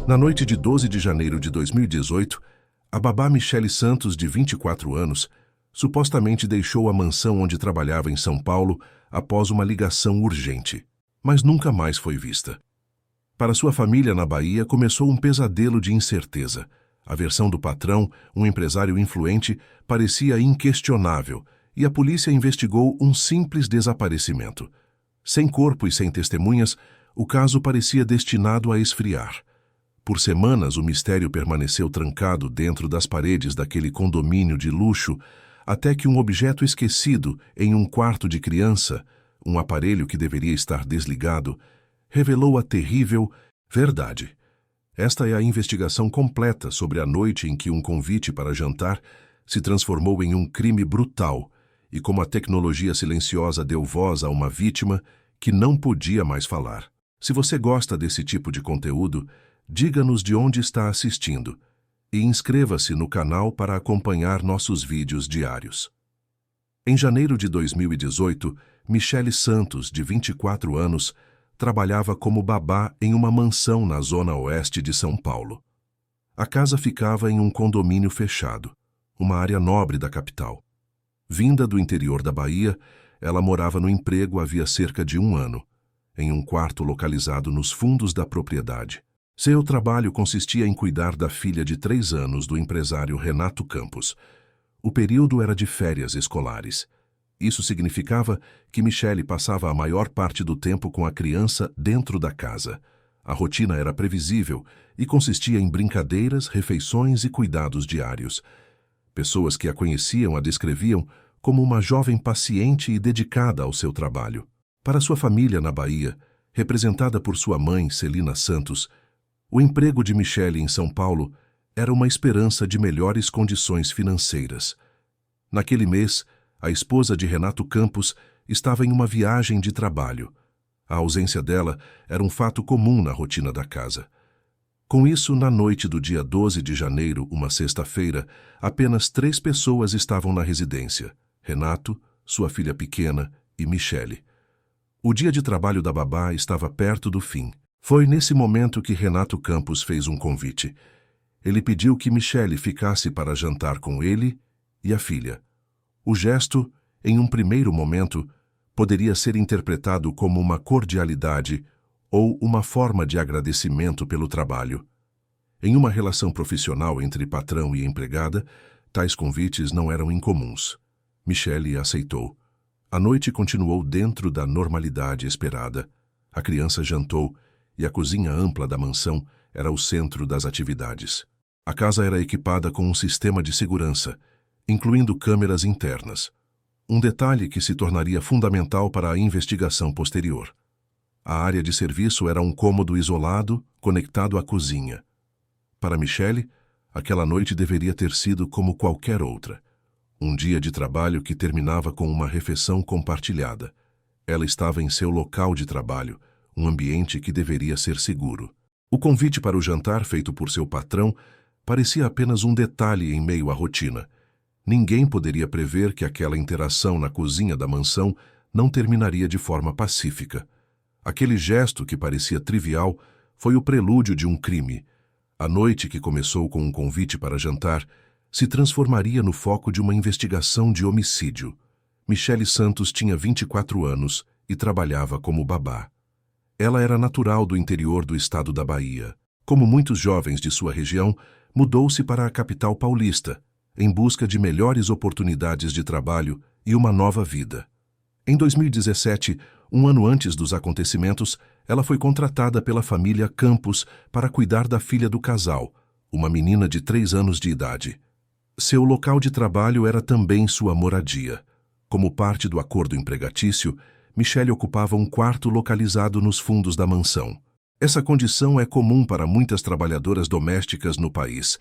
Na noite de 12 de janeiro de 2018, a babá Michele Santos, de 24 anos, supostamente deixou a mansão onde trabalhava em São Paulo após uma ligação urgente, mas nunca mais foi vista. Para sua família na Bahia, começou um pesadelo de incerteza. A versão do patrão, um empresário influente, parecia inquestionável e a polícia investigou um simples desaparecimento. Sem corpo e sem testemunhas, o caso parecia destinado a esfriar. Por semanas, o mistério permaneceu trancado dentro das paredes daquele condomínio de luxo, até que um objeto esquecido em um quarto de criança, um aparelho que deveria estar desligado, revelou a terrível verdade. Esta é a investigação completa sobre a noite em que um convite para jantar se transformou em um crime brutal e como a tecnologia silenciosa deu voz a uma vítima que não podia mais falar. Se você gosta desse tipo de conteúdo, diga-nos de onde está assistindo e inscreva-se no canal para acompanhar nossos vídeos diários. Em janeiro de 2018, Michele Santos, de 24 anos, trabalhava como babá em uma mansão na zona oeste de São Paulo. A casa ficava em um condomínio fechado, uma área nobre da capital. Vinda do interior da Bahia, ela morava no emprego havia cerca de 1 ano, em um quarto localizado nos fundos da propriedade. Seu trabalho consistia em cuidar da filha de 3 anos do empresário Renato Campos. O período era de férias escolares. Isso significava que Michele passava a maior parte do tempo com a criança dentro da casa. A rotina era previsível e consistia em brincadeiras, refeições e cuidados diários. Pessoas que a conheciam a descreviam como uma jovem paciente e dedicada ao seu trabalho. Para sua família na Bahia, representada por sua mãe, Celina Santos, o emprego de Michele em São Paulo era uma esperança de melhores condições financeiras. Naquele mês, a esposa de Renato Campos estava em uma viagem de trabalho. A ausência dela era um fato comum na rotina da casa. Com isso, na noite do dia 12 de janeiro, uma sexta-feira, apenas 3 pessoas estavam na residência: Renato, sua filha pequena e Michele. O dia de trabalho da babá estava perto do fim. Foi nesse momento que Renato Campos fez um convite. Ele pediu que Michele ficasse para jantar com ele e a filha. O gesto, em um primeiro momento, poderia ser interpretado como uma cordialidade ou uma forma de agradecimento pelo trabalho. Em uma relação profissional entre patrão e empregada, tais convites não eram incomuns. Michele aceitou. A noite continuou dentro da normalidade esperada. A criança jantou e a cozinha ampla da mansão era o centro das atividades. A casa era equipada com um sistema de segurança, incluindo câmeras internas, um detalhe que se tornaria fundamental para a investigação posterior. A área de serviço era um cômodo isolado, conectado à cozinha. Para Michele, aquela noite deveria ter sido como qualquer outra. Um dia de trabalho que terminava com uma refeição compartilhada. Ela estava em seu local de trabalho, um ambiente que deveria ser seguro. O convite para o jantar feito por seu patrão parecia apenas um detalhe em meio à rotina. Ninguém poderia prever que aquela interação na cozinha da mansão não terminaria de forma pacífica. Aquele gesto que parecia trivial foi o prelúdio de um crime. A noite que começou com um convite para jantar se transformaria no foco de uma investigação de homicídio. Michele Santos tinha 24 anos e trabalhava como babá. Ela era natural do interior do estado da Bahia. Como muitos jovens de sua região, mudou-se para a capital paulista, em busca de melhores oportunidades de trabalho e uma nova vida. Em 2017, um ano antes dos acontecimentos, ela foi contratada pela família Campos para cuidar da filha do casal, uma menina de 3 anos de idade. Seu local de trabalho era também sua moradia. Como parte do acordo empregatício, Michele ocupava um quarto localizado nos fundos da mansão. Essa condição é comum para muitas trabalhadoras domésticas no país,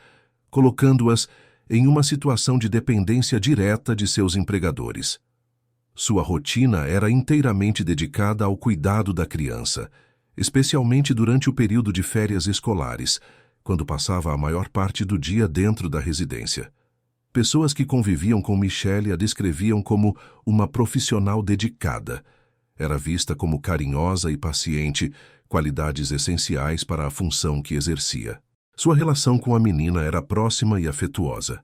colocando-as em uma situação de dependência direta de seus empregadores. Sua rotina era inteiramente dedicada ao cuidado da criança, especialmente durante o período de férias escolares, quando passava a maior parte do dia dentro da residência. Pessoas que conviviam com Michele a descreviam como uma profissional dedicada. Era vista como carinhosa e paciente, qualidades essenciais para a função que exercia. Sua relação com a menina era próxima e afetuosa.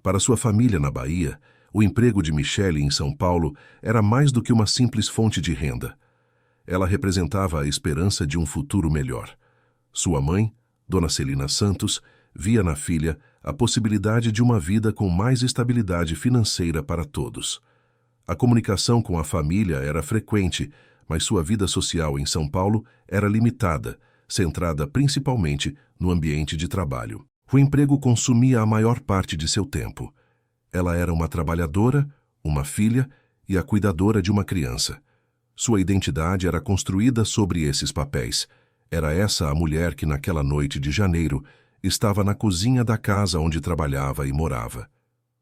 Para sua família na Bahia, o emprego de Michele em São Paulo era mais do que uma simples fonte de renda. Ela representava a esperança de um futuro melhor. Sua mãe, Dona Celina Santos, via na filha a possibilidade de uma vida com mais estabilidade financeira para todos. A comunicação com a família era frequente, mas sua vida social em São Paulo era limitada, centrada principalmente no ambiente de trabalho. O emprego consumia a maior parte de seu tempo. Ela era uma trabalhadora, uma filha e a cuidadora de uma criança. Sua identidade era construída sobre esses papéis. Era essa a mulher que naquela noite de janeiro estava na cozinha da casa onde trabalhava e morava.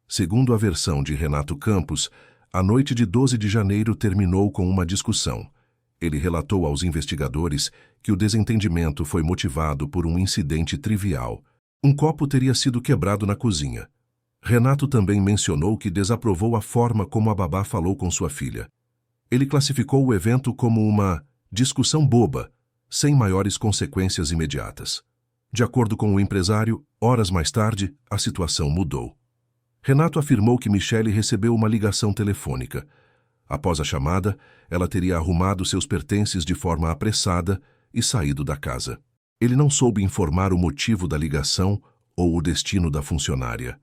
Segundo a versão de Renato Campos, a noite de 12 de janeiro terminou com uma discussão. Ele relatou aos investigadores que o desentendimento foi motivado por um incidente trivial. Um copo teria sido quebrado na cozinha. Renato também mencionou que desaprovou a forma como a babá falou com sua filha. Ele classificou o evento como uma discussão boba, sem maiores consequências imediatas. De acordo com o empresário, horas mais tarde, a situação mudou. Renato afirmou que Michele recebeu uma ligação telefônica. Após a chamada, ela teria arrumado seus pertences de forma apressada e saído da casa. Ele não soube informar o motivo da ligação ou o destino da funcionária.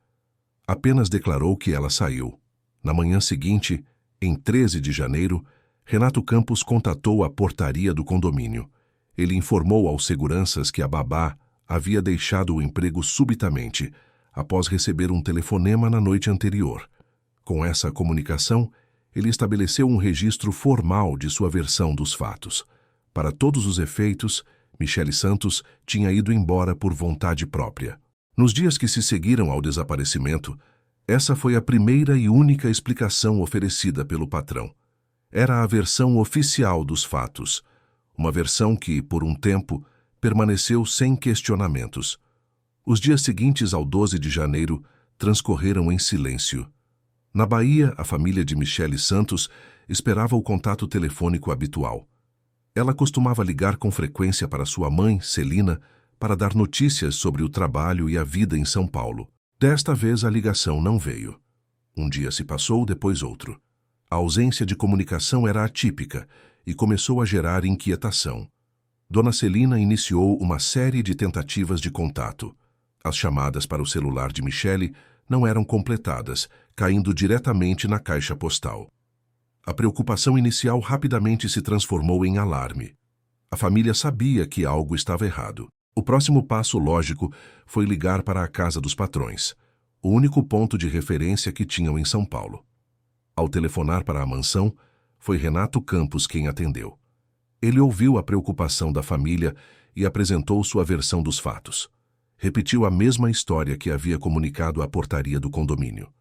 Apenas declarou que ela saiu. Na manhã seguinte, em 13 de janeiro, Renato Campos contatou a portaria do condomínio. Ele informou aos seguranças que a babá havia deixado o emprego subitamente, após receber um telefonema na noite anterior. Com essa comunicação, ele estabeleceu um registro formal de sua versão dos fatos. Para todos os efeitos, Michele Santos tinha ido embora por vontade própria. Nos dias que se seguiram ao desaparecimento, essa foi a primeira e única explicação oferecida pelo patrão. Era a versão oficial dos fatos, uma versão que, por um tempo, permaneceu sem questionamentos. Os dias seguintes ao 12 de janeiro transcorreram em silêncio. Na Bahia, a família de Michele Santos esperava o contato telefônico habitual. Ela costumava ligar com frequência para sua mãe, Celina, para dar notícias sobre o trabalho e a vida em São Paulo. Desta vez a ligação não veio. Um dia se passou, depois outro. A ausência de comunicação era atípica e começou a gerar inquietação. Dona Celina iniciou uma série de tentativas de contato. As chamadas para o celular de Michele não eram completadas, caindo diretamente na caixa postal. A preocupação inicial rapidamente se transformou em alarme. A família sabia que algo estava errado. O próximo passo lógico foi ligar para a casa dos patrões, o único ponto de referência que tinham em São Paulo. Ao telefonar para a mansão, foi Renato Campos quem atendeu. Ele ouviu a preocupação da família e apresentou sua versão dos fatos. Repetiu a mesma história que havia comunicado à portaria do condomínio.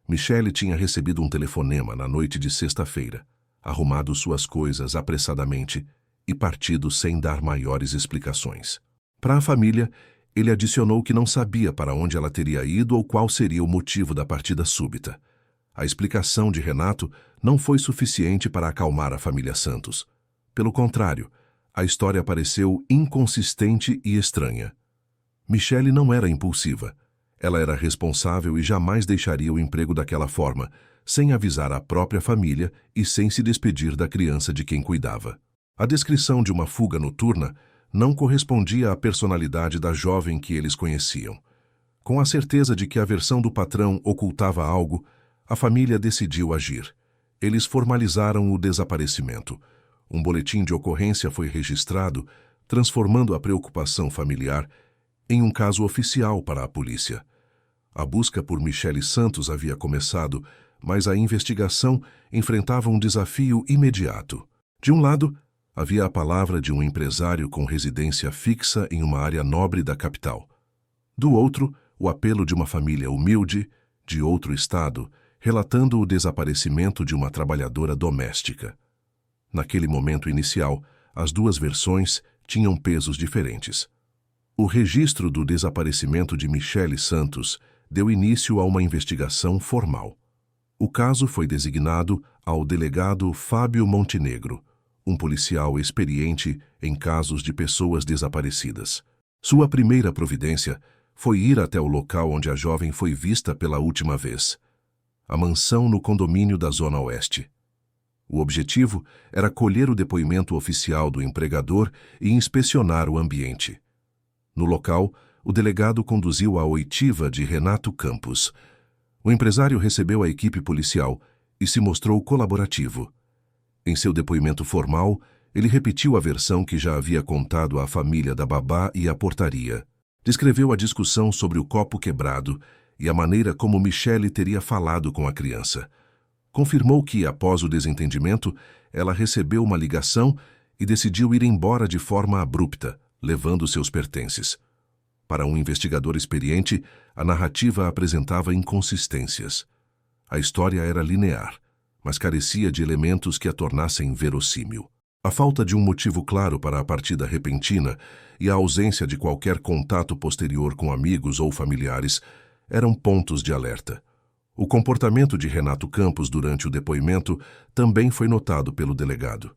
Michele tinha recebido um telefonema na noite de sexta-feira, arrumado suas coisas apressadamente e partido sem dar maiores explicações. Para a família, ele adicionou que não sabia para onde ela teria ido ou qual seria o motivo da partida súbita. A explicação de Renato não foi suficiente para acalmar a família Santos. Pelo contrário, a história pareceu inconsistente e estranha. Michele não era impulsiva. Ela era responsável e jamais deixaria o emprego daquela forma, sem avisar a própria família e sem se despedir da criança de quem cuidava. A descrição de uma fuga noturna não correspondia à personalidade da jovem que eles conheciam. Com a certeza de que a versão do patrão ocultava algo, a família decidiu agir. Eles formalizaram o desaparecimento. Um boletim de ocorrência foi registrado, transformando a preocupação familiar em um caso oficial para a polícia. A busca por Michele Santos havia começado, mas a investigação enfrentava um desafio imediato. De um lado, havia a palavra de um empresário com residência fixa em uma área nobre da capital. Do outro, o apelo de uma família humilde, de outro estado, relatando o desaparecimento de uma trabalhadora doméstica. Naquele momento inicial, as duas versões tinham pesos diferentes. O registro do desaparecimento de Michele Santos deu início a uma investigação formal. O caso foi designado ao delegado Fábio Montenegro, um policial experiente em casos de pessoas desaparecidas. Sua primeira providência foi ir até o local onde a jovem foi vista pela última vez, a mansão no condomínio da Zona Oeste. O objetivo era colher o depoimento oficial do empregador e inspecionar o ambiente. No local, o delegado conduziu a oitiva de Renato Campos. O empresário recebeu a equipe policial e se mostrou colaborativo. Em seu depoimento formal, ele repetiu a versão que já havia contado à família da babá e à portaria. Descreveu a discussão sobre o copo quebrado e a maneira como Michele teria falado com a criança. Confirmou que, após o desentendimento, ela recebeu uma ligação e decidiu ir embora de forma abrupta, levando seus pertences. Para um investigador experiente, a narrativa apresentava inconsistências. A história era linear, mas carecia de elementos que a tornassem verossímil. A falta de um motivo claro para a partida repentina e a ausência de qualquer contato posterior com amigos ou familiares eram pontos de alerta. O comportamento de Renato Campos durante o depoimento também foi notado pelo delegado.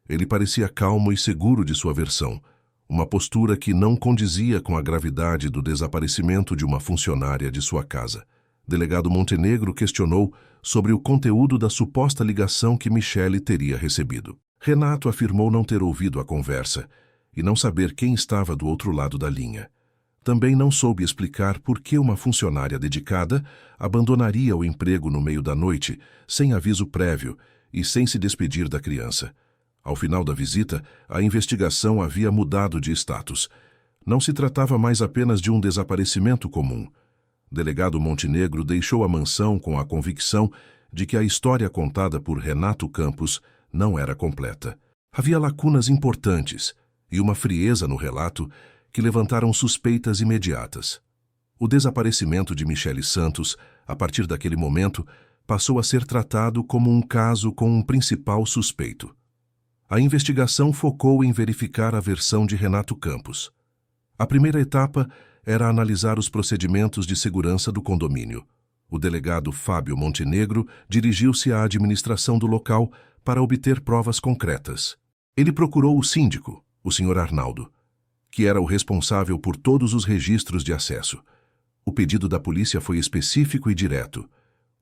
Ele parecia calmo e seguro de sua versão, uma postura que não condizia com a gravidade do desaparecimento de uma funcionária de sua casa. Delegado Montenegro questionou sobre o conteúdo da suposta ligação que Michele teria recebido. Renato afirmou não ter ouvido a conversa e não saber quem estava do outro lado da linha. Também não soube explicar por que uma funcionária dedicada abandonaria o emprego no meio da noite, sem aviso prévio e sem se despedir da criança. Ao final da visita, a investigação havia mudado de status. Não se tratava mais apenas de um desaparecimento comum. Delegado Montenegro deixou a mansão com a convicção de que a história contada por Renato Campos não era completa. Havia lacunas importantes e uma frieza no relato que levantaram suspeitas imediatas. O desaparecimento de Michele Santos, a partir daquele momento, passou a ser tratado como um caso com um principal suspeito. A investigação focou em verificar a versão de Renato Campos. A primeira etapa era analisar os procedimentos de segurança do condomínio. O delegado Fábio Montenegro dirigiu-se à administração do local para obter provas concretas. Ele procurou o síndico, o Sr. Arnaldo, que era o responsável por todos os registros de acesso. O pedido da polícia foi específico e direto.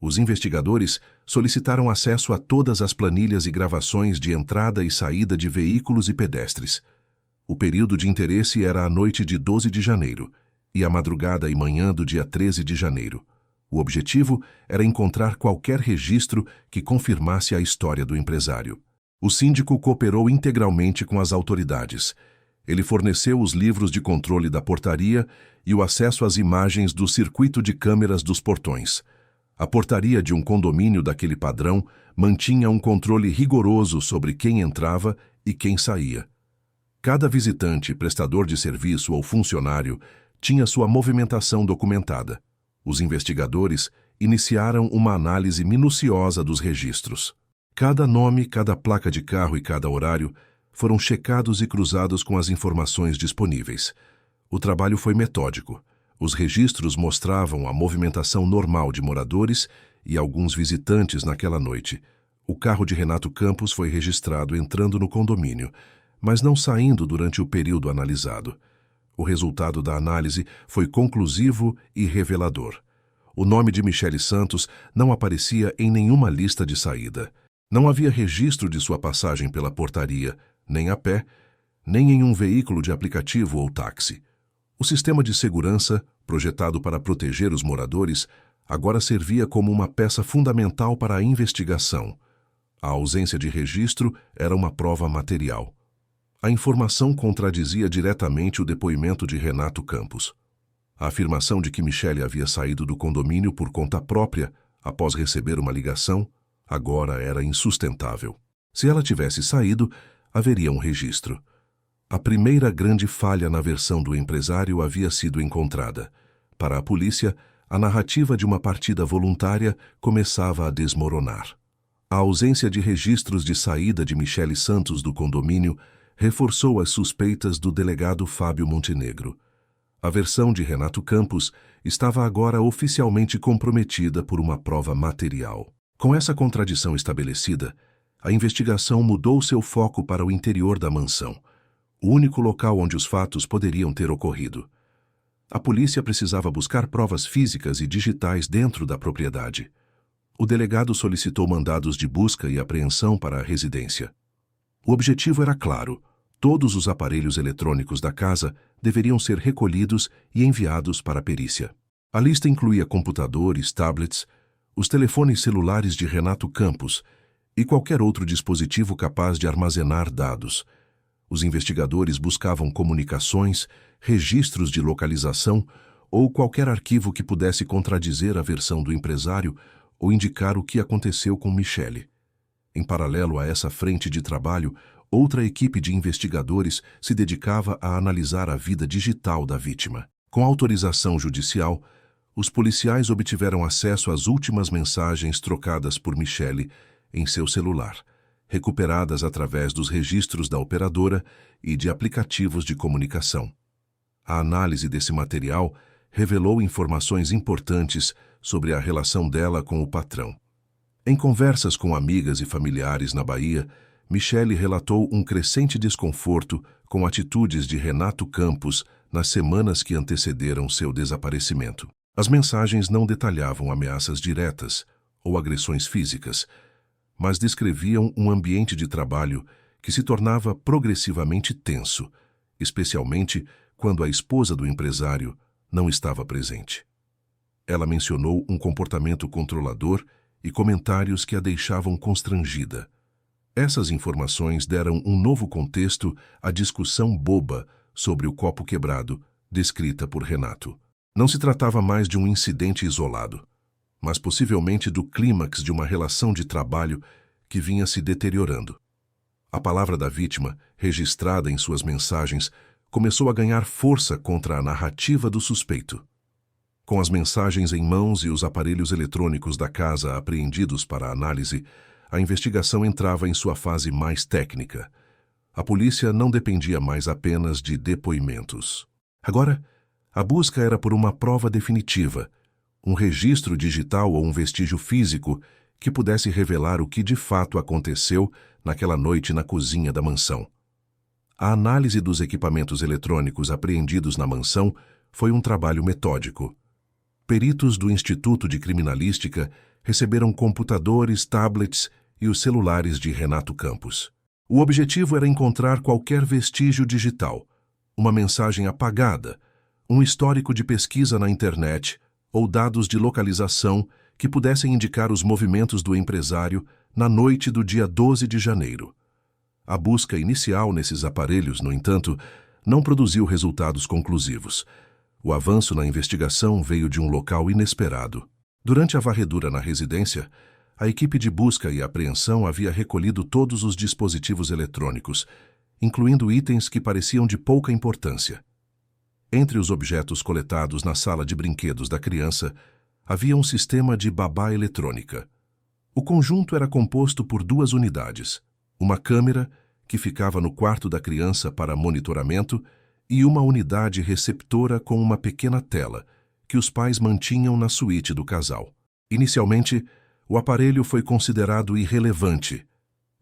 Os investigadores solicitaram acesso a todas as planilhas e gravações de entrada e saída de veículos e pedestres. O período de interesse era a noite de 12 de janeiro e a madrugada e manhã do dia 13 de janeiro. O objetivo era encontrar qualquer registro que confirmasse a história do empresário. O síndico cooperou integralmente com as autoridades. Ele forneceu os livros de controle da portaria e o acesso às imagens do circuito de câmeras dos portões. A portaria de um condomínio daquele padrão mantinha um controle rigoroso sobre quem entrava e quem saía. Cada visitante, prestador de serviço ou funcionário tinha sua movimentação documentada. Os investigadores iniciaram uma análise minuciosa dos registros. Cada nome, cada placa de carro e cada horário foram checados e cruzados com as informações disponíveis. O trabalho foi metódico. Os registros mostravam a movimentação normal de moradores e alguns visitantes naquela noite. O carro de Renato Campos foi registrado entrando no condomínio, mas não saindo durante o período analisado. O resultado da análise foi conclusivo e revelador. O nome de Michele Santos não aparecia em nenhuma lista de saída. Não havia registro de sua passagem pela portaria, nem a pé, nem em um veículo de aplicativo ou táxi. O sistema de segurança, projetado para proteger os moradores, agora servia como uma peça fundamental para a investigação. A ausência de registro era uma prova material. A informação contradizia diretamente o depoimento de Renato Campos. A afirmação de que Michele havia saído do condomínio por conta própria, após receber uma ligação, agora era insustentável. Se ela tivesse saído, haveria um registro. A primeira grande falha na versão do empresário havia sido encontrada. Para a polícia, a narrativa de uma partida voluntária começava a desmoronar. A ausência de registros de saída de Michele Santos do condomínio reforçou as suspeitas do delegado Fábio Montenegro. A versão de Renato Campos estava agora oficialmente comprometida por uma prova material. Com essa contradição estabelecida, a investigação mudou seu foco para o interior da mansão, o único local onde os fatos poderiam ter ocorrido. A polícia precisava buscar provas físicas e digitais dentro da propriedade. O delegado solicitou mandados de busca e apreensão para a residência. O objetivo era claro: todos os aparelhos eletrônicos da casa deveriam ser recolhidos e enviados para a perícia. A lista incluía computadores, tablets, os telefones celulares de Renato Campos e qualquer outro dispositivo capaz de armazenar dados. Os investigadores buscavam comunicações, registros de localização ou qualquer arquivo que pudesse contradizer a versão do empresário ou indicar o que aconteceu com Michele. Em paralelo a essa frente de trabalho, outra equipe de investigadores se dedicava a analisar a vida digital da vítima. Com autorização judicial, os policiais obtiveram acesso às últimas mensagens trocadas por Michele em seu celular, recuperadas através dos registros da operadora e de aplicativos de comunicação. A análise desse material revelou informações importantes sobre a relação dela com o patrão. Em conversas com amigas e familiares na Bahia, Michele relatou um crescente desconforto com atitudes de Renato Campos nas semanas que antecederam seu desaparecimento. As mensagens não detalhavam ameaças diretas ou agressões físicas, mas descreviam um ambiente de trabalho que se tornava progressivamente tenso, especialmente quando a esposa do empresário não estava presente. Ela mencionou um comportamento controlador e comentários que a deixavam constrangida. Essas informações deram um novo contexto à discussão boba sobre o copo quebrado, descrita por Renato. Não se tratava mais de um incidente isolado, mas possivelmente do clímax de uma relação de trabalho que vinha se deteriorando. A palavra da vítima, registrada em suas mensagens, começou a ganhar força contra a narrativa do suspeito. Com as mensagens em mãos e os aparelhos eletrônicos da casa apreendidos para análise, a investigação entrava em sua fase mais técnica. A polícia não dependia mais apenas de depoimentos. Agora, a busca era por uma prova definitiva, um registro digital ou um vestígio físico que pudesse revelar o que de fato aconteceu naquela noite na cozinha da mansão. A análise dos equipamentos eletrônicos apreendidos na mansão foi um trabalho metódico. Peritos do Instituto de Criminalística receberam computadores, tablets e os celulares de Renato Campos. O objetivo era encontrar qualquer vestígio digital, uma mensagem apagada, um histórico de pesquisa na internet ou dados de localização que pudessem indicar os movimentos do empresário na noite do dia 12 de janeiro. A busca inicial nesses aparelhos, no entanto, não produziu resultados conclusivos. O avanço na investigação veio de um local inesperado. Durante a varredura na residência, a equipe de busca e apreensão havia recolhido todos os dispositivos eletrônicos, incluindo itens que pareciam de pouca importância. Entre os objetos coletados na sala de brinquedos da criança, havia um sistema de babá eletrônica. O conjunto era composto por 2 unidades, uma câmera, que ficava no quarto da criança para monitoramento, e uma unidade receptora com uma pequena tela, que os pais mantinham na suíte do casal. Inicialmente, o aparelho foi considerado irrelevante.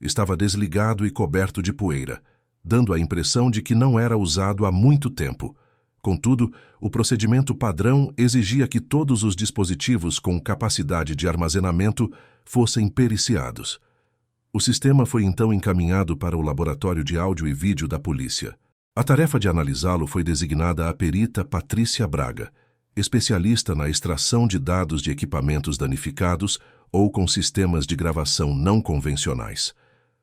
Estava desligado e coberto de poeira, dando a impressão de que não era usado há muito tempo. Contudo, o procedimento padrão exigia que todos os dispositivos com capacidade de armazenamento fossem periciados. O sistema foi então encaminhado para o laboratório de áudio e vídeo da polícia. A tarefa de analisá-lo foi designada à perita Patrícia Braga, especialista na extração de dados de equipamentos danificados ou com sistemas de gravação não convencionais.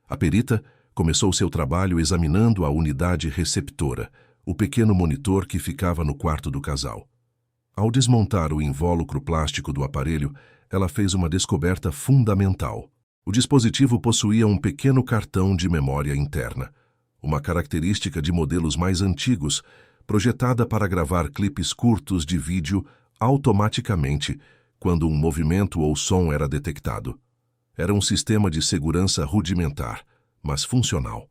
A perita começou seu trabalho examinando a unidade receptora, o pequeno monitor que ficava no quarto do casal. Ao desmontar o invólucro plástico do aparelho, ela fez uma descoberta fundamental. O dispositivo possuía um pequeno cartão de memória interna, uma característica de modelos mais antigos, projetada para gravar clipes curtos de vídeo automaticamente quando um movimento ou som era detectado. Era um sistema de segurança rudimentar, mas funcional.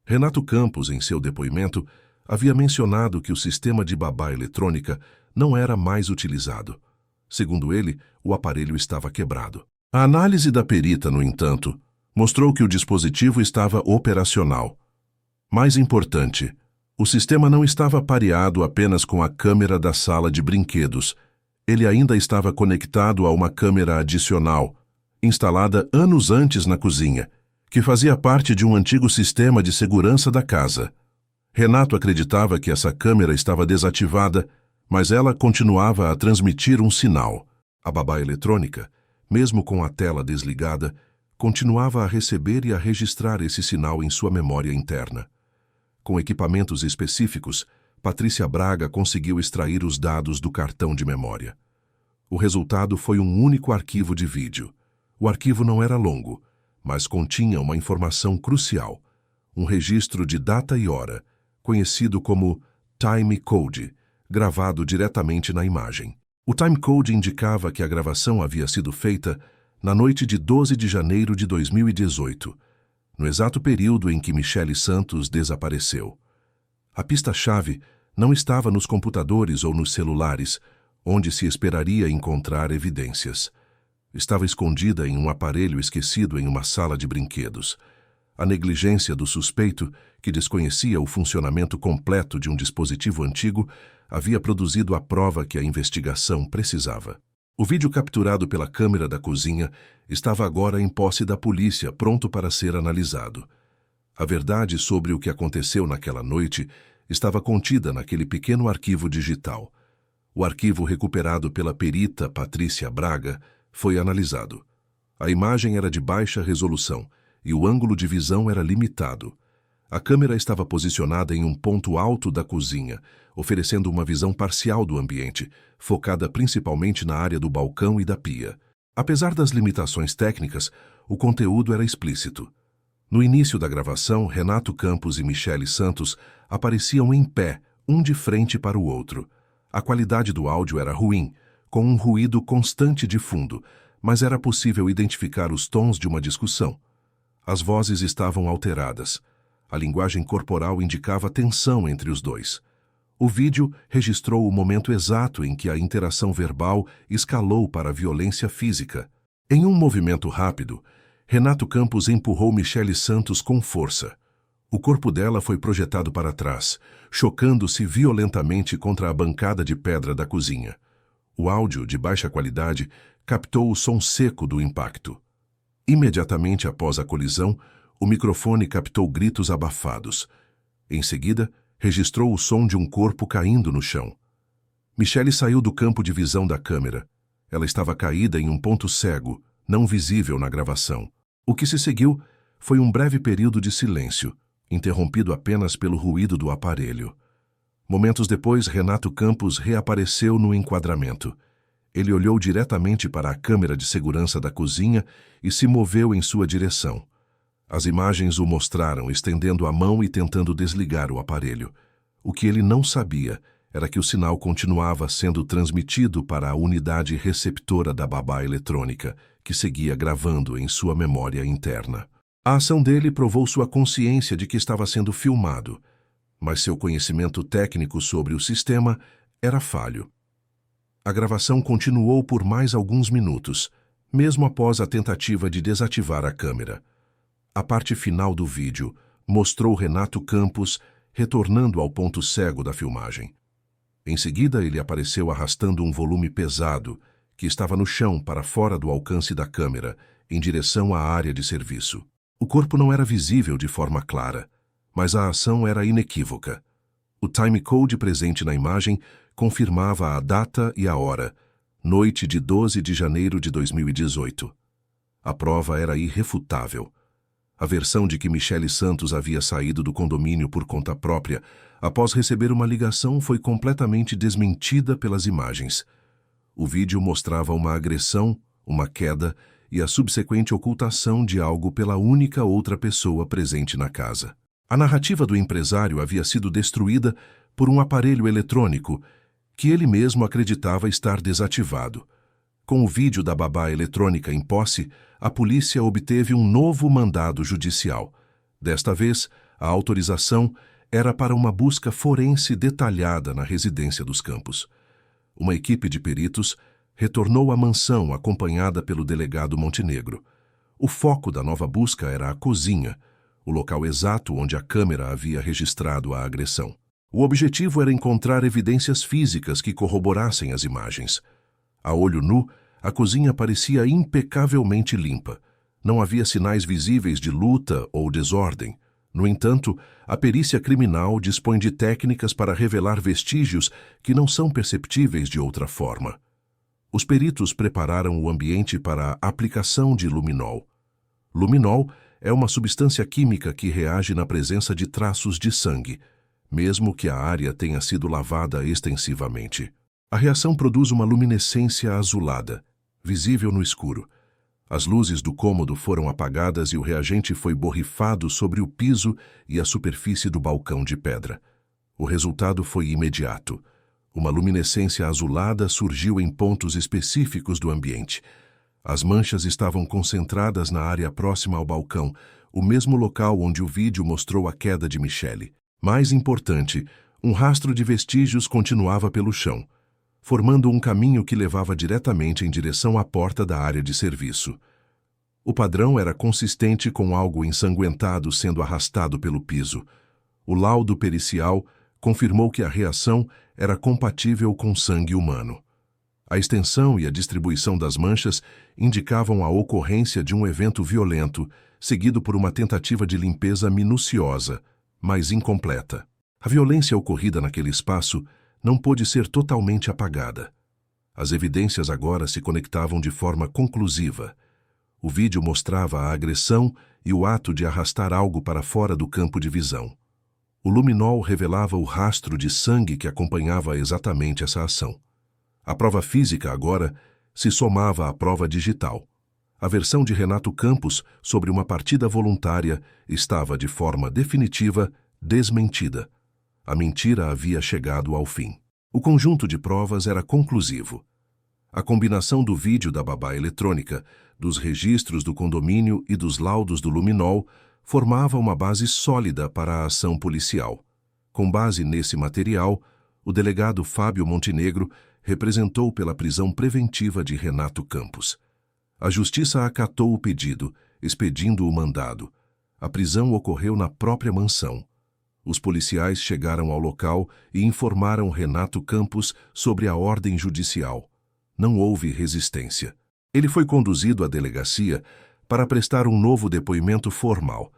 Renato Campos, em seu depoimento, havia mencionado que o sistema de babá eletrônica não era mais utilizado. Segundo ele, o aparelho estava quebrado. A análise da perita, no entanto, mostrou que o dispositivo estava operacional. Mais importante, o sistema não estava pareado apenas com a câmera da sala de brinquedos. Ele ainda estava conectado a uma câmera adicional, instalada anos antes na cozinha, que fazia parte de um antigo sistema de segurança da casa. Renato acreditava que essa câmera estava desativada, mas ela continuava a transmitir um sinal. A babá eletrônica, mesmo com a tela desligada, continuava a receber e a registrar esse sinal em sua memória interna. Com equipamentos específicos, Patrícia Braga conseguiu extrair os dados do cartão de memória. O resultado foi um único arquivo de vídeo. O arquivo não era longo, mas continha uma informação crucial, um registro de data e hora, conhecido como time code, gravado diretamente na imagem. O time code indicava que a gravação havia sido feita na noite de 12 de janeiro de 2018, no exato período em que Michele Santos desapareceu. A pista-chave não estava nos computadores ou nos celulares, onde se esperaria encontrar evidências. Estava escondida em um aparelho esquecido em uma sala de brinquedos. A negligência do suspeito, que desconhecia o funcionamento completo de um dispositivo antigo, havia produzido a prova que a investigação precisava. O vídeo capturado pela câmera da cozinha estava agora em posse da polícia, pronto para ser analisado. A verdade sobre o que aconteceu naquela noite estava contida naquele pequeno arquivo digital. O arquivo recuperado pela perita Patrícia Braga foi analisado. A imagem era de baixa resolução e o ângulo de visão era limitado. A câmera estava posicionada em um ponto alto da cozinha, oferecendo uma visão parcial do ambiente, focada principalmente na área do balcão e da pia. Apesar das limitações técnicas, o conteúdo era explícito. No início da gravação, Renato Campos e Michele Santos apareciam em pé, um de frente para o outro. A qualidade do áudio era ruim, com um ruído constante de fundo, mas era possível identificar os tons de uma discussão. As vozes estavam alteradas. A linguagem corporal indicava tensão entre os dois. O vídeo registrou o momento exato em que a interação verbal escalou para a violência física. Em um movimento rápido, Renato Campos empurrou Michele Santos com força. O corpo dela foi projetado para trás, chocando-se violentamente contra a bancada de pedra da cozinha. O áudio, de baixa qualidade, captou o som seco do impacto. Imediatamente após a colisão, o microfone captou gritos abafados. Em seguida, registrou o som de um corpo caindo no chão. Michele saiu do campo de visão da câmera. Ela estava caída em um ponto cego, não visível na gravação. O que se seguiu foi um breve período de silêncio, interrompido apenas pelo ruído do aparelho. Momentos depois, Renato Campos reapareceu no enquadramento. Ele olhou diretamente para a câmera de segurança da cozinha e se moveu em sua direção. As imagens o mostraram estendendo a mão e tentando desligar o aparelho. O que ele não sabia era que o sinal continuava sendo transmitido para a unidade receptora da babá eletrônica, que seguia gravando em sua memória interna. A ação dele provou sua consciência de que estava sendo filmado, mas seu conhecimento técnico sobre o sistema era falho. A gravação continuou por mais alguns minutos, mesmo após a tentativa de desativar a câmera. A parte final do vídeo mostrou Renato Campos retornando ao ponto cego da filmagem. Em seguida, ele apareceu arrastando um volume pesado que estava no chão para fora do alcance da câmera, em direção à área de serviço. O corpo não era visível de forma clara, mas a ação era inequívoca. O timecode presente na imagem confirmava a data e a hora, noite de 12 de janeiro de 2018. A prova era irrefutável. A versão de que Michele Santos havia saído do condomínio por conta própria, após receber uma ligação, foi completamente desmentida pelas imagens. O vídeo mostrava uma agressão, uma queda e a subsequente ocultação de algo pela única outra pessoa presente na casa. A narrativa do empresário havia sido destruída por um aparelho eletrônico que ele mesmo acreditava estar desativado. Com o vídeo da babá eletrônica em posse, a polícia obteve um novo mandado judicial. Desta vez, a autorização era para uma busca forense detalhada na residência dos Campos. Uma equipe de peritos retornou à mansão acompanhada pelo delegado Montenegro. O foco da nova busca era a cozinha, o local exato onde a câmera havia registrado a agressão. O objetivo era encontrar evidências físicas que corroborassem as imagens. A olho nu, a cozinha parecia impecavelmente limpa. Não havia sinais visíveis de luta ou desordem. No entanto, a perícia criminal dispõe de técnicas para revelar vestígios que não são perceptíveis de outra forma. Os peritos prepararam o ambiente para a aplicação de luminol. Luminol é uma substância química que reage na presença de traços de sangue, mesmo que a área tenha sido lavada extensivamente. A reação produz uma luminescência azulada, visível no escuro. As luzes do cômodo foram apagadas e o reagente foi borrifado sobre o piso e a superfície do balcão de pedra. O resultado foi imediato. Uma luminescência azulada surgiu em pontos específicos do ambiente. As manchas estavam concentradas na área próxima ao balcão, o mesmo local onde o vídeo mostrou a queda de Michele. Mais importante, um rastro de vestígios continuava pelo chão, formando um caminho que levava diretamente em direção à porta da área de serviço. O padrão era consistente com algo ensanguentado sendo arrastado pelo piso. O laudo pericial confirmou que a reação era compatível com sangue humano. A extensão e a distribuição das manchas indicavam a ocorrência de um evento violento, seguido por uma tentativa de limpeza minuciosa, mas incompleta. A violência ocorrida naquele espaço não pôde ser totalmente apagada. As evidências agora se conectavam de forma conclusiva. O vídeo mostrava a agressão e o ato de arrastar algo para fora do campo de visão. O luminol revelava o rastro de sangue que acompanhava exatamente essa ação. A prova física agora se somava à prova digital. A versão de Renato Campos sobre uma partida voluntária estava de forma definitiva desmentida. A mentira havia chegado ao fim. O conjunto de provas era conclusivo. A combinação do vídeo da babá eletrônica, dos registros do condomínio e dos laudos do luminol formava uma base sólida para a ação policial. Com base nesse material, o delegado Fábio Montenegro representou pela prisão preventiva de Renato Campos. A justiça acatou o pedido, expedindo o mandado. A prisão ocorreu na própria mansão. Os policiais chegaram ao local e informaram Renato Campos sobre a ordem judicial. Não houve resistência. Ele foi conduzido à delegacia para prestar um novo depoimento formal,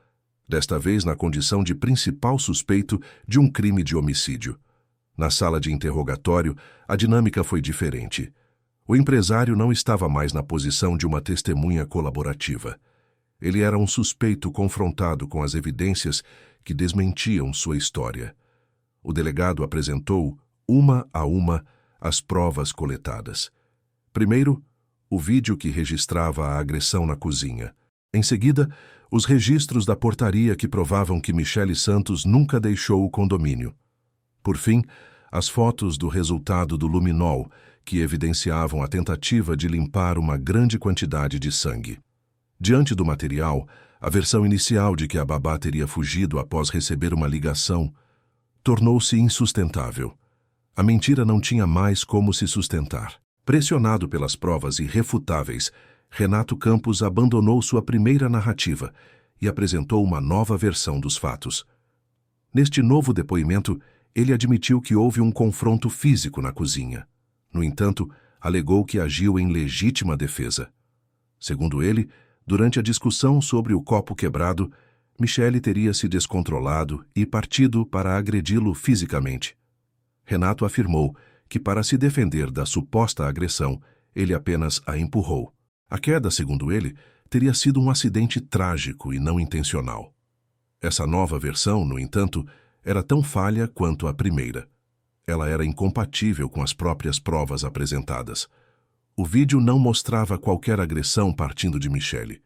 desta vez na condição de principal suspeito de um crime de homicídio. Na sala de interrogatório, a dinâmica foi diferente. O empresário não estava mais na posição de uma testemunha colaborativa. Ele era um suspeito confrontado com as evidências que desmentiam sua história. O delegado apresentou, uma a uma, as provas coletadas. Primeiro, o vídeo que registrava a agressão na cozinha. Em seguida, os registros da portaria que provavam que Michele Santos nunca deixou o condomínio. Por fim, as fotos do resultado do luminol, que evidenciavam a tentativa de limpar uma grande quantidade de sangue. Diante do material, a versão inicial de que a babá teria fugido após receber uma ligação tornou-se insustentável. A mentira não tinha mais como se sustentar. Pressionado pelas provas irrefutáveis, Renato Campos abandonou sua primeira narrativa e apresentou uma nova versão dos fatos. Neste novo depoimento, ele admitiu que houve um confronto físico na cozinha. No entanto, alegou que agiu em legítima defesa. Segundo ele, durante a discussão sobre o copo quebrado, Michele teria se descontrolado e partido para agredi-lo fisicamente. Renato afirmou que, para se defender da suposta agressão, ele apenas a empurrou. A queda, segundo ele, teria sido um acidente trágico e não intencional. Essa nova versão, no entanto, era tão falha quanto a primeira. Ela era incompatível com as próprias provas apresentadas. O vídeo não mostrava qualquer agressão partindo de Michele.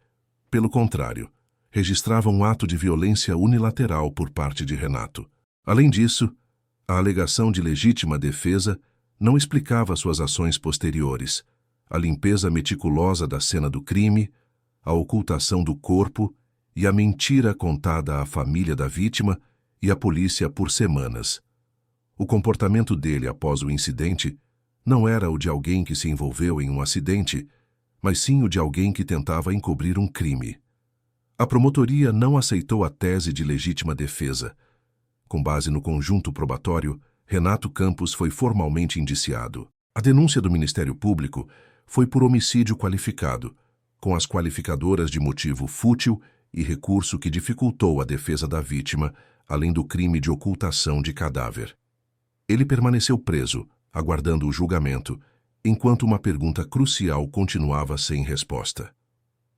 Pelo contrário, registrava um ato de violência unilateral por parte de Renato. Além disso, a alegação de legítima defesa não explicava suas ações posteriores, a limpeza meticulosa da cena do crime, a ocultação do corpo e a mentira contada à família da vítima e à polícia por semanas. O comportamento dele após o incidente não era o de alguém que se envolveu em um acidente, mas sim o de alguém que tentava encobrir um crime. A promotoria não aceitou a tese de legítima defesa. Com base no conjunto probatório, Renato Campos foi formalmente indiciado. A denúncia do Ministério Público foi por homicídio qualificado, com as qualificadoras de motivo fútil e recurso que dificultou a defesa da vítima, além do crime de ocultação de cadáver. Ele permaneceu preso, aguardando o julgamento, enquanto uma pergunta crucial continuava sem resposta.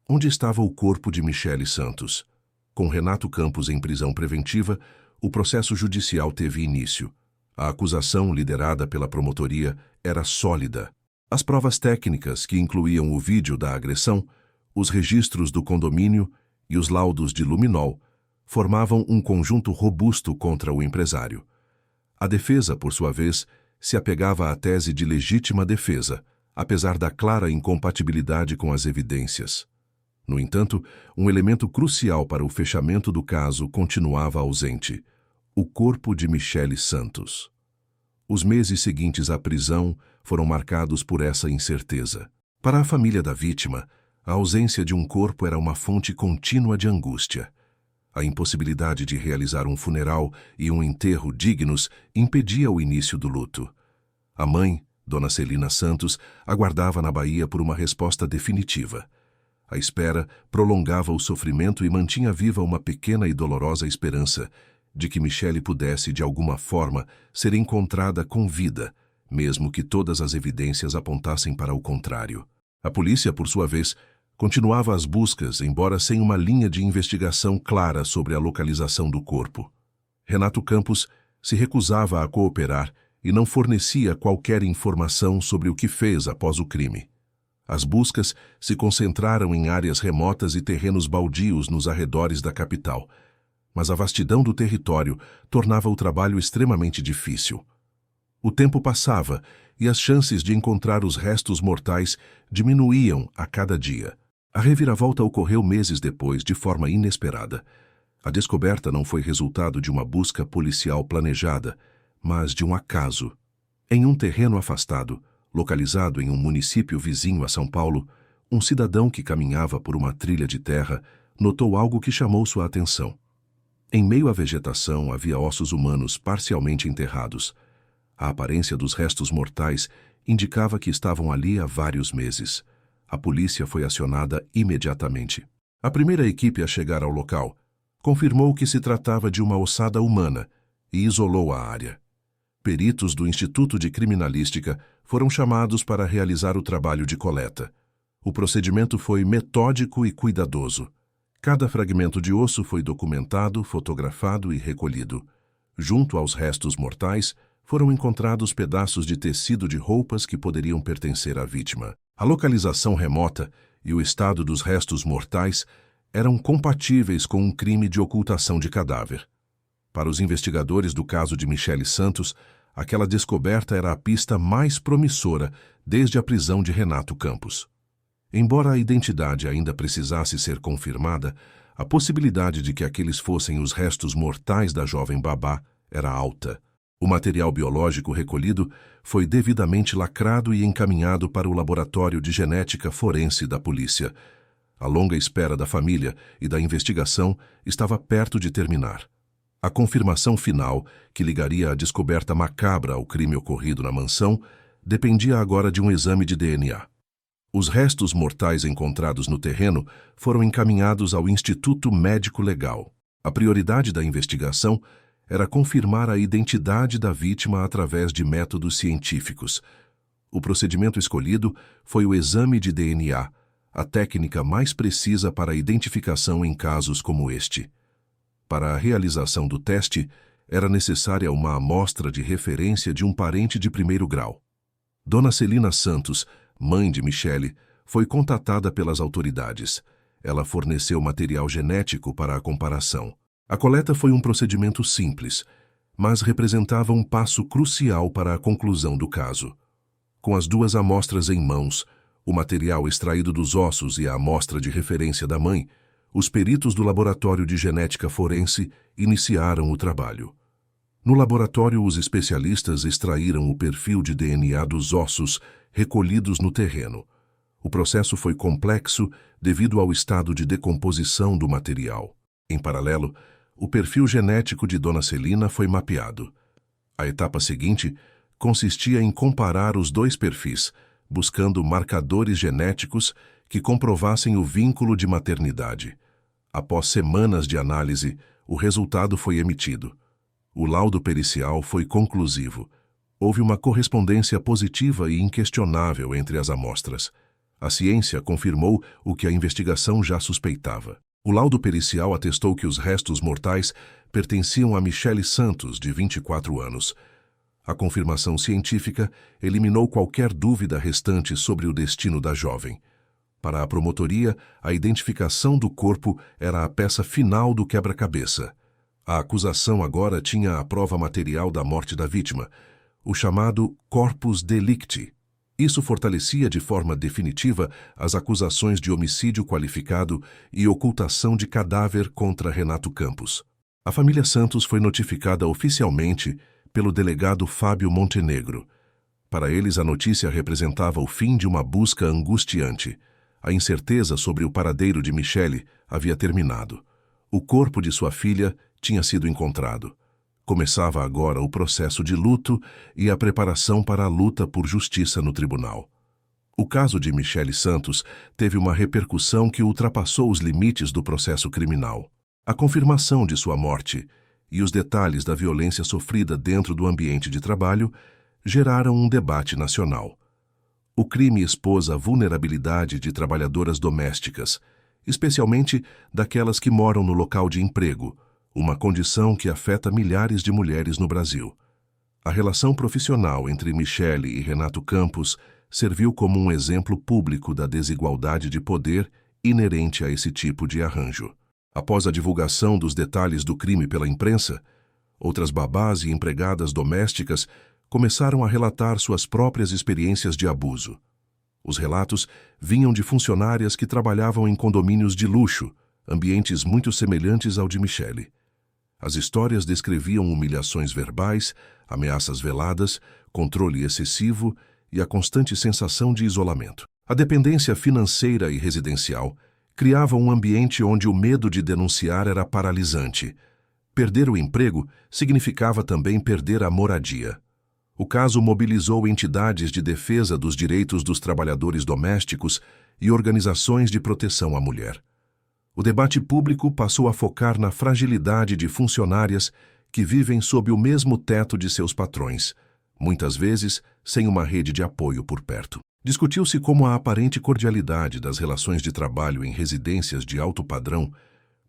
Onde estava o corpo de Michele Santos? Com Renato Campos em prisão preventiva, o processo judicial teve início. A acusação, liderada pela promotoria, era sólida. As provas técnicas, que incluíam o vídeo da agressão, os registros do condomínio e os laudos de luminol, formavam um conjunto robusto contra o empresário. A defesa, por sua vez, se apegava à tese de legítima defesa, apesar da clara incompatibilidade com as evidências. No entanto, um elemento crucial para o fechamento do caso continuava ausente: o corpo de Michele Santos. Os meses seguintes à prisão foram marcados por essa incerteza. Para a família da vítima, a ausência de um corpo era uma fonte contínua de angústia. A impossibilidade de realizar um funeral e um enterro dignos impedia o início do luto. A mãe, Dona Celina Santos, aguardava na Bahia por uma resposta definitiva. A espera prolongava o sofrimento e mantinha viva uma pequena e dolorosa esperança de que Michele pudesse, de alguma forma, ser encontrada com vida, mesmo que todas as evidências apontassem para o contrário. A polícia, por sua vez, continuava as buscas, embora sem uma linha de investigação clara sobre a localização do corpo. Renato Campos se recusava a cooperar e não fornecia qualquer informação sobre o que fez após o crime. As buscas se concentraram em áreas remotas e terrenos baldios nos arredores da capital, mas a vastidão do território tornava o trabalho extremamente difícil. O tempo passava e as chances de encontrar os restos mortais diminuíam a cada dia. A reviravolta ocorreu meses depois, de forma inesperada. A descoberta não foi resultado de uma busca policial planejada, mas de um acaso. Em um terreno afastado, localizado em um município vizinho a São Paulo, um cidadão que caminhava por uma trilha de terra notou algo que chamou sua atenção. Em meio à vegetação havia ossos humanos parcialmente enterrados. A aparência dos restos mortais indicava que estavam ali há vários meses. A polícia foi acionada imediatamente. A primeira equipe a chegar ao local confirmou que se tratava de uma ossada humana e isolou a área. Peritos do Instituto de Criminalística foram chamados para realizar o trabalho de coleta. O procedimento foi metódico e cuidadoso. Cada fragmento de osso foi documentado, fotografado e recolhido. Junto aos restos mortais, foram encontrados pedaços de tecido de roupas que poderiam pertencer à vítima. A localização remota e o estado dos restos mortais eram compatíveis com um crime de ocultação de cadáver. Para os investigadores do caso de Michele Santos, aquela descoberta era a pista mais promissora desde a prisão de Renato Campos. Embora a identidade ainda precisasse ser confirmada, a possibilidade de que aqueles fossem os restos mortais da jovem babá era alta. O material biológico recolhido foi devidamente lacrado e encaminhado para o laboratório de genética forense da polícia. A longa espera da família e da investigação estava perto de terminar. A confirmação final, que ligaria a descoberta macabra ao crime ocorrido na mansão, dependia agora de um exame de DNA. Os restos mortais encontrados no terreno foram encaminhados ao Instituto Médico Legal. A prioridade da investigação era confirmar a identidade da vítima através de métodos científicos. O procedimento escolhido foi o exame de DNA, a técnica mais precisa para a identificação em casos como este. Para a realização do teste, era necessária uma amostra de referência de um parente de primeiro grau. Dona Celina Santos, mãe de Michele, foi contatada pelas autoridades. Ela forneceu material genético para a comparação. A coleta foi um procedimento simples, mas representava um passo crucial para a conclusão do caso. Com as duas amostras em mãos, o material extraído dos ossos e a amostra de referência da mãe, os peritos do Laboratório de Genética Forense iniciaram o trabalho. No laboratório, os especialistas extraíram o perfil de DNA dos ossos recolhidos no terreno. O processo foi complexo devido ao estado de decomposição do material. Em paralelo, o perfil genético de Dona Celina foi mapeado. A etapa seguinte consistia em comparar os dois perfis, buscando marcadores genéticos que comprovassem o vínculo de maternidade. Após semanas de análise, o resultado foi emitido. O laudo pericial foi conclusivo. Houve uma correspondência positiva e inquestionável entre as amostras. A ciência confirmou o que a investigação já suspeitava. O laudo pericial atestou que os restos mortais pertenciam a Michele Santos, de 24 anos. A confirmação científica eliminou qualquer dúvida restante sobre o destino da jovem. Para a promotoria, a identificação do corpo era a peça final do quebra-cabeça. A acusação agora tinha a prova material da morte da vítima, o chamado corpus delicti. Isso fortalecia de forma definitiva as acusações de homicídio qualificado e ocultação de cadáver contra Renato Campos. A família Santos foi notificada oficialmente pelo delegado Fábio Montenegro. Para eles, a notícia representava o fim de uma busca angustiante. A incerteza sobre o paradeiro de Michele havia terminado. O corpo de sua filha tinha sido encontrado. Começava agora o processo de luto e a preparação para a luta por justiça no tribunal. O caso de Michele Santos teve uma repercussão que ultrapassou os limites do processo criminal. A confirmação de sua morte e os detalhes da violência sofrida dentro do ambiente de trabalho geraram um debate nacional. O crime expôs a vulnerabilidade de trabalhadoras domésticas, especialmente daquelas que moram no local de emprego, uma condição que afeta milhares de mulheres no Brasil. A relação profissional entre Michele e Renato Campos serviu como um exemplo público da desigualdade de poder inerente a esse tipo de arranjo. Após a divulgação dos detalhes do crime pela imprensa, outras babás e empregadas domésticas começaram a relatar suas próprias experiências de abuso. Os relatos vinham de funcionárias que trabalhavam em condomínios de luxo, ambientes muito semelhantes ao de Michele. As histórias descreviam humilhações verbais, ameaças veladas, controle excessivo e a constante sensação de isolamento. A dependência financeira e residencial criava um ambiente onde o medo de denunciar era paralisante. Perder o emprego significava também perder a moradia. O caso mobilizou entidades de defesa dos direitos dos trabalhadores domésticos e organizações de proteção à mulher. O debate público passou a focar na fragilidade de funcionárias que vivem sob o mesmo teto de seus patrões, muitas vezes sem uma rede de apoio por perto. Discutiu-se como a aparente cordialidade das relações de trabalho em residências de alto padrão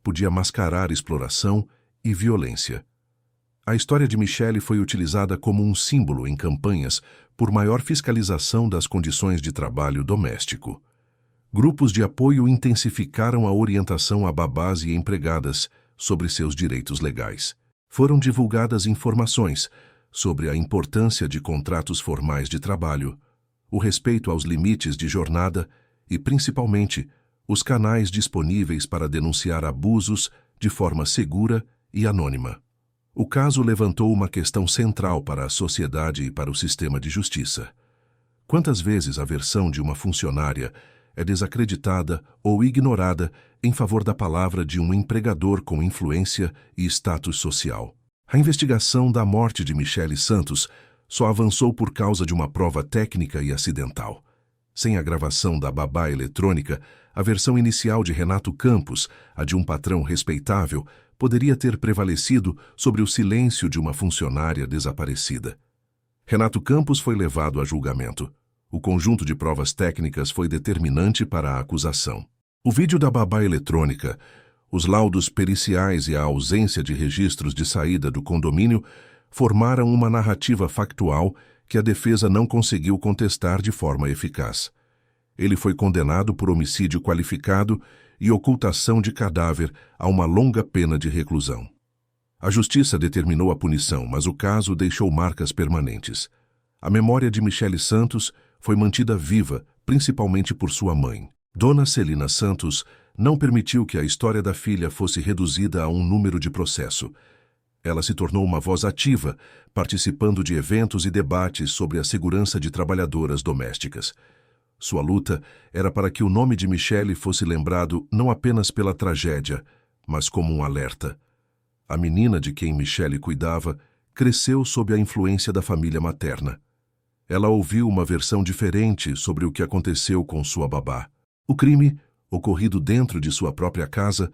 podia mascarar exploração e violência. A história de Michele foi utilizada como um símbolo em campanhas por maior fiscalização das condições de trabalho doméstico. Grupos de apoio intensificaram a orientação a babás e empregadas sobre seus direitos legais. Foram divulgadas informações sobre a importância de contratos formais de trabalho, o respeito aos limites de jornada e, principalmente, os canais disponíveis para denunciar abusos de forma segura e anônima. O caso levantou uma questão central para a sociedade e para o sistema de justiça. Quantas vezes a versão de uma funcionária é desacreditada ou ignorada em favor da palavra de um empregador com influência e status social? A investigação da morte de Michele Santos só avançou por causa de uma prova técnica e acidental. Sem a gravação da babá eletrônica, a versão inicial de Renato Campos, a de um patrão respeitável, poderia ter prevalecido sobre o silêncio de uma funcionária desaparecida. Renato Campos foi levado a julgamento. O conjunto de provas técnicas foi determinante para a acusação. O vídeo da babá eletrônica, os laudos periciais e a ausência de registros de saída do condomínio formaram uma narrativa factual que a defesa não conseguiu contestar de forma eficaz. Ele foi condenado por homicídio qualificado e ocultação de cadáver a uma longa pena de reclusão. A justiça determinou a punição, mas o caso deixou marcas permanentes. A memória de Michele Santos foi mantida viva, principalmente por sua mãe. Dona Celina Santos não permitiu que a história da filha fosse reduzida a um número de processo. Ela se tornou uma voz ativa, participando de eventos e debates sobre a segurança de trabalhadoras domésticas. Sua luta era para que o nome de Michelle fosse lembrado não apenas pela tragédia, mas como um alerta. A menina de quem Michelle cuidava cresceu sob a influência da família materna. Ela ouviu uma versão diferente sobre o que aconteceu com sua babá. O crime, ocorrido dentro de sua própria casa,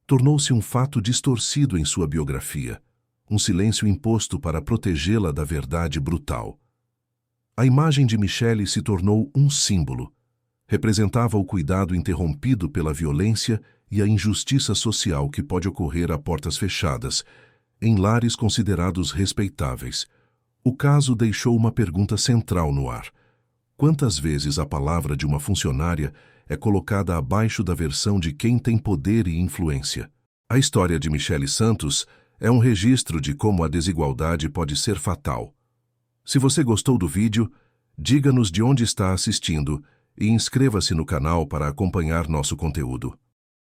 tornou-se um fato distorcido em sua biografia, um silêncio imposto para protegê-la da verdade brutal. A imagem de Michelle se tornou um símbolo. Representava o cuidado interrompido pela violência e a injustiça social que pode ocorrer a portas fechadas, em lares considerados respeitáveis. O caso deixou uma pergunta central no ar. Quantas vezes a palavra de uma funcionária é colocada abaixo da versão de quem tem poder e influência? A história de Michelle Santos é um registro de como a desigualdade pode ser fatal. Se você gostou do vídeo, diga-nos de onde está assistindo e inscreva-se no canal para acompanhar nosso conteúdo.